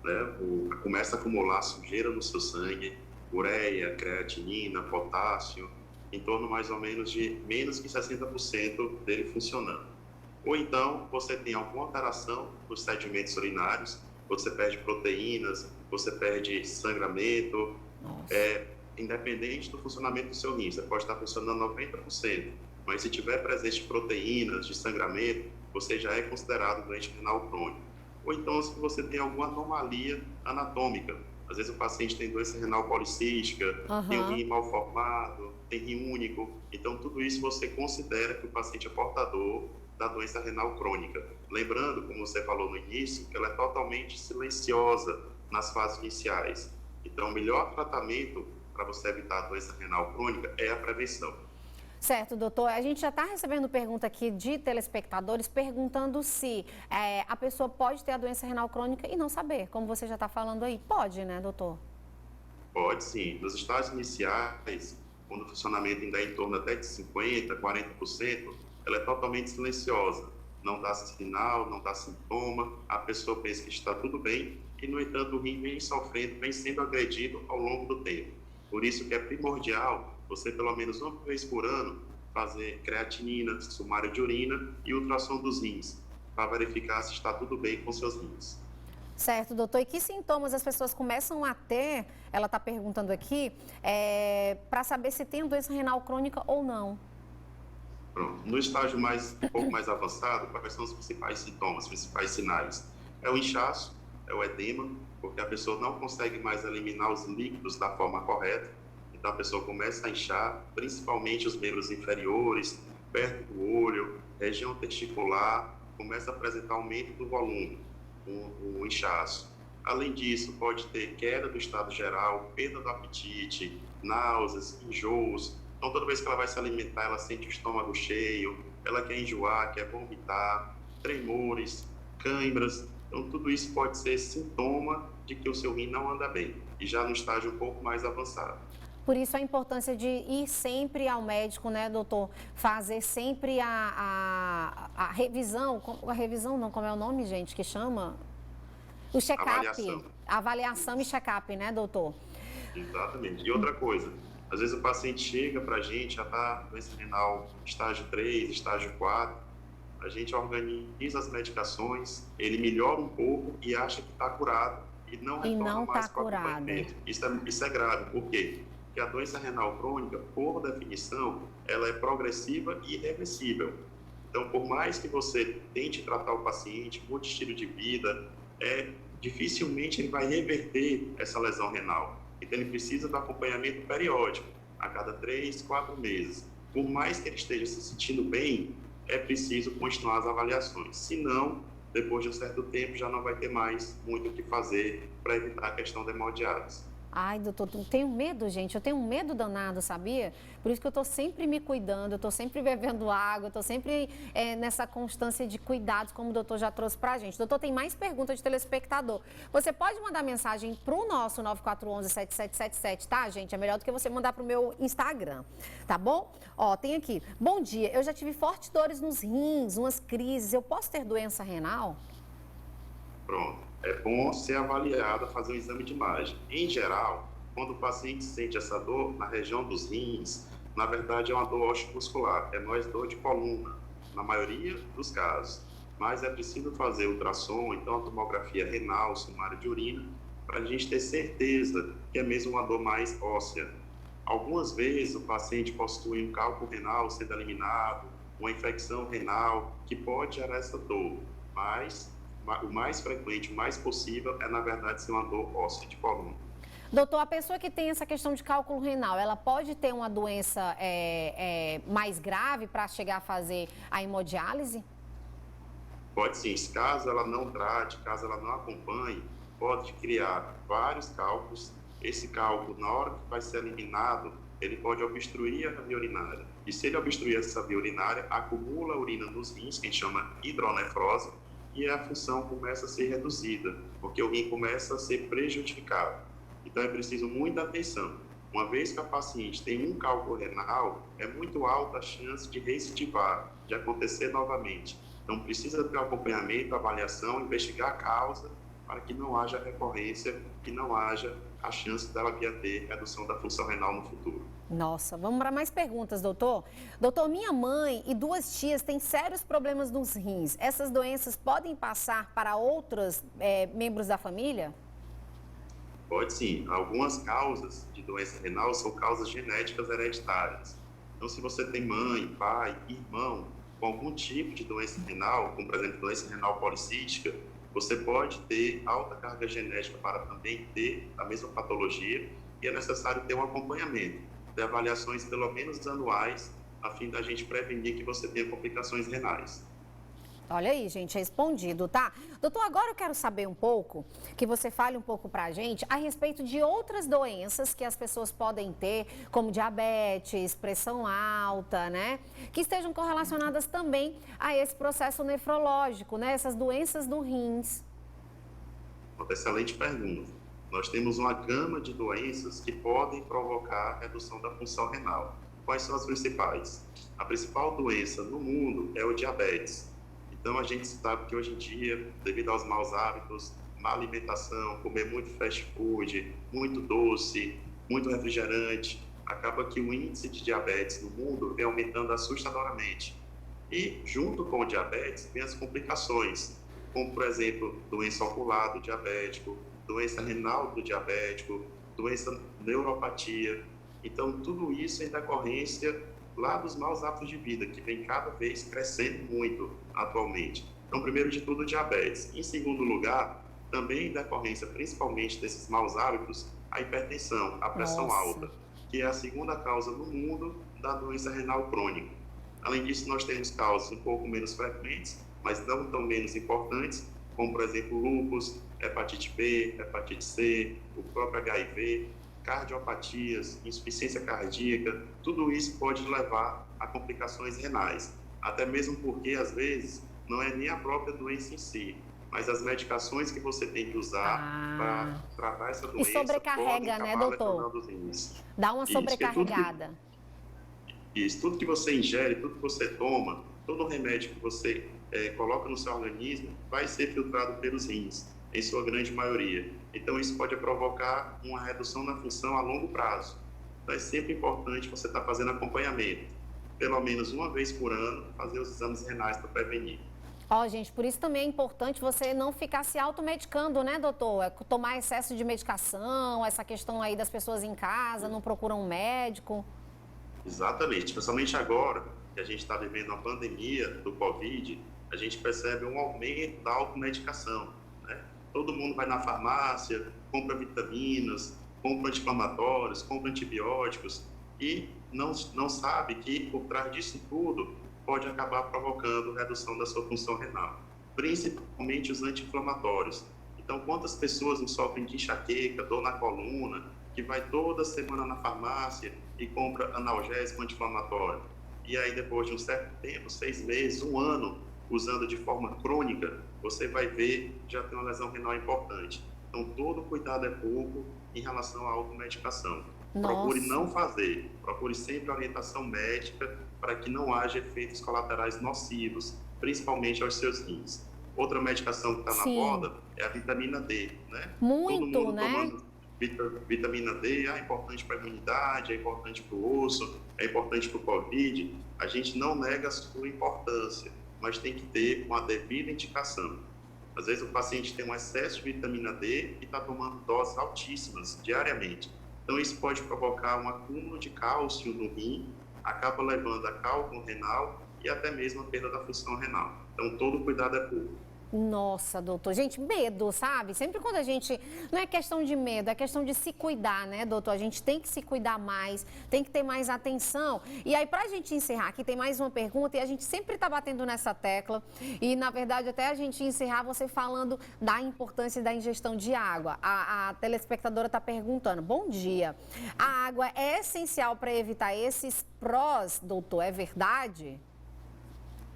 né? Começa a acumular sujeira no seu sangue, ureia, creatinina, potássio, em torno mais ou menos de menos que 60% dele funcionando. Ou então você tem alguma alteração nos sedimentos urinários, você perde proteínas, você perde sangramento, independente do funcionamento do seu rim, você pode estar funcionando 90%, mas se tiver presente proteínas de sangramento, você já é considerado doente renal crônico. Ou então se você tem alguma anomalia anatômica, às vezes o paciente tem doença renal policística, tem um rim mal formado, tem rim único, então tudo isso você considera que o paciente é portador da doença renal crônica. Lembrando, como você falou no início, que ela é totalmente silenciosa nas fases iniciais. Então, o melhor tratamento para você evitar a doença renal crônica é a prevenção. Certo, doutor. A gente já está recebendo pergunta aqui de telespectadores perguntando se a pessoa pode ter a doença renal crônica e não saber, como você já está falando aí. Pode, né, doutor? Pode sim. Nos estágios iniciais, quando o funcionamento ainda é em torno até de 50%, 40%, ela é totalmente silenciosa. Não dá sinal, não dá sintoma, a pessoa pensa que está tudo bem e, no entanto, o rim vem sofrendo, vem sendo agredido ao longo do tempo. Por isso que é primordial você, pelo menos uma vez por ano, fazer creatinina, sumário de urina e ultrassom dos rins, para verificar se está tudo bem com seus rins. Certo, doutor. E que sintomas as pessoas começam a ter, ela está perguntando aqui, para saber se tem doença renal crônica ou não? Pronto. No estágio um pouco mais avançado, quais são os principais sintomas, os principais sinais? É o inchaço, é o edema, porque a pessoa não consegue mais eliminar os líquidos da forma correta. Então, a pessoa começa a inchar, principalmente os membros inferiores, perto do olho, região testicular, começa a apresentar aumento do volume, o inchaço. Além disso, pode ter queda do estado geral, perda do apetite, náuseas, enjoos. Então, toda vez que ela vai se alimentar, ela sente o estômago cheio, ela quer enjoar, quer vomitar, tremores, câimbras. Então, tudo isso pode ser sintoma de que o seu rim não anda bem, e já no estágio um pouco mais avançado. Por isso a importância de ir sempre ao médico, né, doutor? Fazer sempre a revisão, a revisão não, como é o nome, gente, que chama? O check-up. Avaliação e check-up, né, doutor? Exatamente. E outra coisa, às vezes o paciente chega para a gente, já está doença renal estágio 3, estágio 4, a gente organiza as medicações, ele melhora um pouco e acha que está curado e não retorna mais para o acompanhamento. Isso é grave, por quê? Porque a doença renal crônica, por definição, ela é progressiva e irreversível. Então, por mais que você tente tratar o paciente, mude estilo de vida, dificilmente ele vai reverter essa lesão renal. Então, ele precisa do acompanhamento periódico, a cada 3, 4 meses. Por mais que ele esteja se sentindo bem, é preciso continuar as avaliações. Senão, depois de um certo tempo, já não vai ter mais muito o que fazer para evitar a questão da hemodiálise. Ai, doutor, eu tenho medo, gente, eu tenho um medo danado, sabia? Por isso que eu estou sempre me cuidando, eu estou sempre bebendo água, eu estou sempre nessa constância de cuidados, como o doutor já trouxe pra gente. Doutor, tem mais perguntas de telespectador. Você pode mandar mensagem pro nosso 9411-7777, tá, gente? É melhor do que você mandar pro meu Instagram, tá bom? Ó, tem aqui. Bom dia, eu já tive fortes dores nos rins, umas crises, eu posso ter doença renal? Pronto. É bom ser avaliada, fazer um exame de imagem. Em geral, quando o paciente sente essa dor na região dos rins, na verdade é uma dor osteomuscular, é mais dor de coluna, na maioria dos casos. Mas é preciso fazer ultrassom, então a tomografia renal, sumário de urina, para a gente ter certeza que é mesmo uma dor mais óssea. Algumas vezes o paciente possui um cálculo renal sendo eliminado, uma infecção renal, que pode gerar essa dor, mas o mais frequente, o mais possível, é, na verdade, ser uma dor óssea de coluna. Doutor, a pessoa que tem essa questão de cálculo renal, ela pode ter uma doença mais grave para chegar a fazer a hemodiálise? Pode sim, caso ela não trate, caso ela não acompanhe, pode criar vários cálculos. Esse cálculo, na hora que vai ser eliminado, ele pode obstruir a via urinária. E se ele obstruir essa via urinária, acumula a urina nos rins, que a gente chama hidronefrose, e a função começa a ser reduzida, porque o rim começa a ser prejudicado. Então, é preciso muita atenção. Uma vez que a paciente tem um cálculo renal, é muito alta a chance de recidivar, de acontecer novamente. Então, precisa ter um acompanhamento, avaliação, investigar a causa para que não haja recorrência, que não haja a chance dela vir a ter redução da função renal no futuro. Nossa, vamos para mais perguntas, doutor. Doutor, minha mãe e 2 tias têm sérios problemas nos rins. Essas doenças podem passar para outros membros da família? Pode sim. Algumas causas de doença renal são causas genéticas hereditárias. Então, se você tem mãe, pai, irmão com algum tipo de doença renal, como, por exemplo, doença renal policística, você pode ter alta carga genética para também ter a mesma patologia e é necessário ter um acompanhamento, ter avaliações pelo menos anuais, a fim da gente prevenir que você tenha complicações renais. Olha aí, gente, respondido, tá? Doutor, agora eu quero saber um pouco, que você fale um pouco pra gente a respeito de outras doenças que as pessoas podem ter, como diabetes, pressão alta, né? Que estejam correlacionadas também a esse processo nefrológico, né? Essas doenças do rins. Excelente pergunta. Nós temos uma gama de doenças que podem provocar redução da função renal. Quais são as principais? A principal doença no mundo é o diabetes. Então, a gente sabe que hoje em dia, devido aos maus hábitos, má alimentação, comer muito fast food, muito doce, muito refrigerante, acaba que o índice de diabetes no mundo vem aumentando assustadoramente. E, junto com o diabetes, vem as complicações, como, por exemplo, doença ocular do diabético, doença renal do diabético, doença neuropatia. Então, tudo isso em decorrência lá dos maus hábitos de vida, que vem cada vez crescendo muito atualmente. Então, primeiro de tudo, o diabetes. Em segundo lugar, também em decorrência, principalmente desses maus hábitos, a hipertensão, a pressão alta, que é a segunda causa no mundo da doença renal crônica. Além disso, nós temos causas um pouco menos frequentes, mas não tão menos importantes, como, por exemplo, lúpus, hepatite B, hepatite C, o próprio HIV, cardiopatias, insuficiência cardíaca, tudo isso pode levar a complicações renais. Até mesmo porque, às vezes, não é nem a própria doença em si, mas as medicações que você tem que usar para tratar essa doença. E sobrecarrega, né, doutor? Dá uma sobrecarregada. Tudo que você ingere, tudo que você toma, todo remédio que você coloca no seu organismo vai ser filtrado pelos rins, em sua grande maioria. Então, isso pode provocar uma redução na função a longo prazo. Então, é sempre importante você estar fazendo acompanhamento, pelo menos uma vez por ano, fazer os exames renais para prevenir. Gente, por isso também é importante você não ficar se automedicando, né, doutor? Tomar excesso de medicação, essa questão aí das pessoas em casa, não procuram um médico. Exatamente, especialmente agora que a gente está vivendo a pandemia do Covid, a gente percebe um aumento da automedicação, né? Todo mundo vai na farmácia, compra vitaminas, compra anti-inflamatórios, compra antibióticos e não sabe que por trás disso tudo pode acabar provocando redução da sua função renal, principalmente os anti-inflamatórios. Então, quantas pessoas não sofrem de enxaqueca, dor na coluna, que vai toda semana na farmácia e compra analgésico anti-inflamatório? E aí, depois de um certo tempo, 6 meses, 1 ano, usando de forma crônica, você vai ver que já tem uma lesão renal importante. Então, todo cuidado é pouco em relação à automedicação. Procure não fazer, procure sempre orientação médica para que não haja efeitos colaterais nocivos, principalmente aos seus rins. Outra medicação que está na moda é a vitamina D, né? Muito, todo mundo né? tomando vitamina D, é importante para a imunidade, é importante para o osso, é importante para o Covid. A gente não nega a sua importância, mas tem que ter uma devida indicação. Às vezes o paciente tem um excesso de vitamina D e está tomando doses altíssimas diariamente. Então, isso pode provocar um acúmulo de cálcio no rim, acaba levando a cálculo renal e até mesmo a perda da função renal. Então, todo cuidado é pouco. Nossa, doutor. Gente, medo, sabe? Sempre quando a gente... Não é questão de medo, é questão de se cuidar, né, doutor? A gente tem que se cuidar mais, tem que ter mais atenção. E aí, pra gente encerrar, aqui tem mais uma pergunta e a gente sempre tá batendo nessa tecla. E, na verdade, até a gente encerrar você falando da importância da ingestão de água. A telespectadora tá perguntando. Bom dia. A água é essencial para evitar esses prós, doutor? É verdade?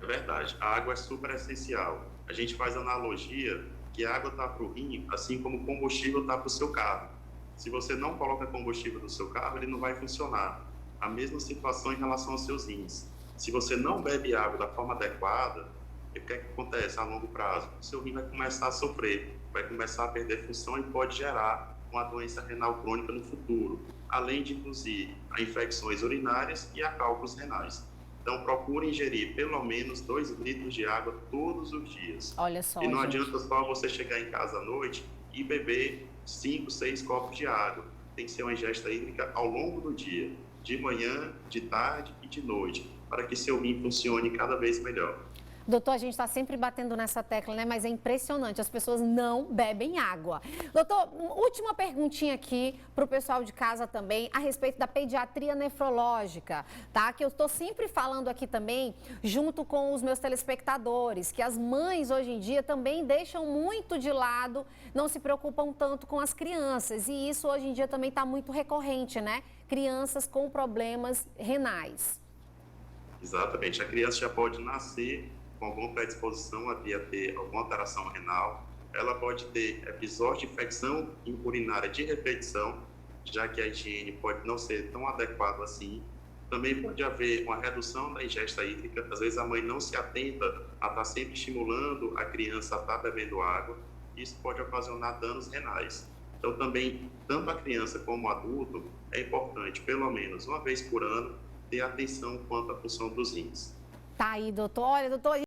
É verdade. A água é super essencial. A gente faz analogia que a água está para o rim, assim como o combustível está para o seu carro. Se você não coloca combustível no seu carro, ele não vai funcionar. A mesma situação em relação aos seus rins. Se você não bebe água da forma adequada, o que é que acontece a longo prazo? O seu rim vai começar a sofrer. vai começar a perder função e pode gerar uma doença renal crônica no futuro, além de induzir a infecções urinárias e a cálculos renais. Então, procure ingerir pelo menos 2 litros de água todos os dias. Olha só, e não gente. adianta só você chegar em casa à noite e beber 5, 6 copos de água. Tem que ser uma ingesta hídrica ao longo do dia, de manhã, de tarde e de noite, para que seu rim funcione cada vez melhor. Doutor, a gente está sempre batendo nessa tecla, né? Mas é impressionante, as pessoas não bebem água. Doutor, última perguntinha aqui para o pessoal de casa também, a respeito da pediatria nefrológica, tá? Que eu estou sempre falando aqui também, junto com os meus telespectadores, que as mães hoje em dia também deixam muito de lado, não se preocupam tanto com as crianças. E isso hoje em dia também está muito recorrente, né? Crianças com problemas renais. Exatamente, a criança já pode nascer com alguma predisposição a vir a ter alguma alteração renal, ela pode ter episódio de infecção urinária de repetição, já que a higiene pode não ser tão adequada assim. Também pode haver uma redução da ingesta hídrica, às vezes a mãe não se atenta a estar sempre estimulando a criança a estar bebendo água, isso pode ocasionar danos renais. Então também, tanto a criança como o adulto, é importante, pelo menos uma vez por ano, ter atenção quanto à função dos rins. Tá aí, doutor. Olha, doutor,